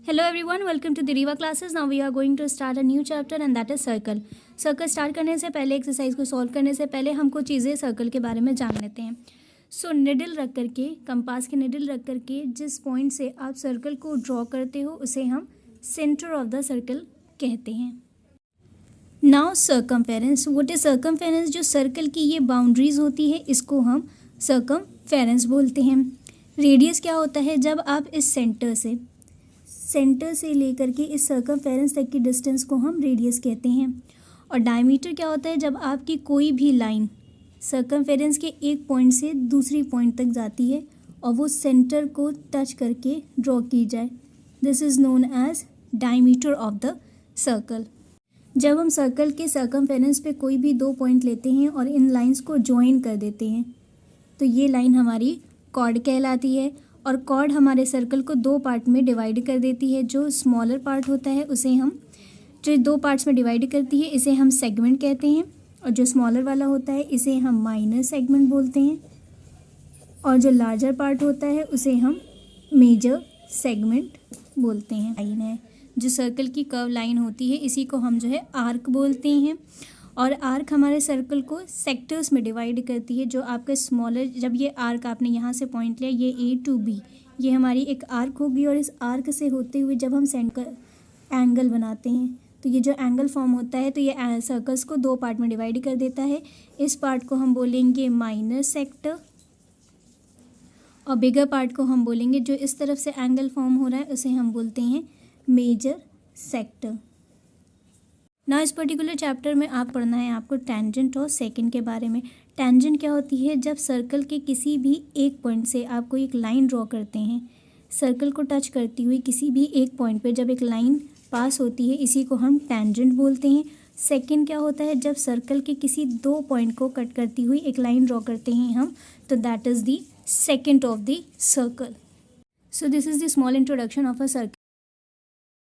Hello everyone, welcome to the Riva classes. Now we are going to start a new chapter and that is circle. Circle start करने से पहले, exercise को solve करने से पहले हम कुछ चीज़ें सर्कल के बारे में जान लेते हैं. सो निडल रख करके, कंपास के निडल रख करके जिस पॉइंट से आप सर्कल को ड्रॉ करते हो उसे हम सेंटर ऑफ द सर्कल कहते हैं. Now circumference. What is circumference? जो सर्कल की ये बाउंड्रीज होती है इसको हम सर्कमफेरेंस बोलते हैं. रेडियस क्या होता है? जब आप इस सेंटर से लेकर के इस सर्कमफेरेंस तक की डिस्टेंस को हम रेडियस कहते हैं. और डायमीटर क्या होता है? जब आपकी कोई भी लाइन सर्कमफेरेंस के एक पॉइंट से दूसरी पॉइंट तक जाती है और वो सेंटर को टच करके ड्रॉ की जाए, this is known as diameter of the circle. जब हम सर्कल के सर्कमफेरेंस पे कोई भी दो पॉइंट लेते हैं और इन लाइंस को ज्वाइन कर देते हैं तो ये लाइन हमारी कॉर्ड कहलाती है. और कॉर्ड हमारे सर्कल को दो पार्ट में डिवाइड कर देती है. जो स्मॉलर पार्ट होता है उसे हम, जो दो पार्ट्स में डिवाइड करती है इसे हम सेगमेंट कहते हैं. और जो स्मॉलर वाला होता है इसे हम माइनर सेगमेंट बोलते हैं. और जो लार्जर पार्ट होता है उसे हम मेजर सेगमेंट बोलते हैं. लाइन है जो सर्कल की कर्व लाइन होती है इसी को हम जो है आर्क बोलते हैं. और आर्क हमारे सर्कल को सेक्टर्स में डिवाइड करती है. जो आपका स्मॉलर, जब ये आर्क आपने यहाँ से पॉइंट लिया, ये A to B, ये हमारी एक आर्क होगी. और इस आर्क से होते हुए जब हम सेंटर एंगल बनाते हैं तो ये जो एंगल फॉर्म होता है तो ये सर्कल्स को दो पार्ट में डिवाइड कर देता है. इस पार्ट को हम बोलेंगे माइनर सेक्टर और बिगर पार्ट को हम बोलेंगे, जो इस तरफ से एंगल फॉर्म हो रहा है उसे हम बोलते हैं मेजर सेक्टर. ना इस पर्टिकुलर चैप्टर में आप पढ़ना है आपको टेंजेंट और सेकंड के बारे में. टेंजेंट क्या होती है? जब सर्कल के किसी भी एक पॉइंट से आप कोई एक लाइन ड्रॉ करते हैं, सर्कल को टच करती हुई किसी भी एक पॉइंट पे जब एक लाइन पास होती है इसी को हम टेंजेंट बोलते हैं. सेकंड क्या होता है? जब सर्कल के किसी दो पॉइंट को कट करती हुई एक लाइन ड्रॉ करते हैं हम, तो that is the second of the circle. So this is the small introduction of a circle.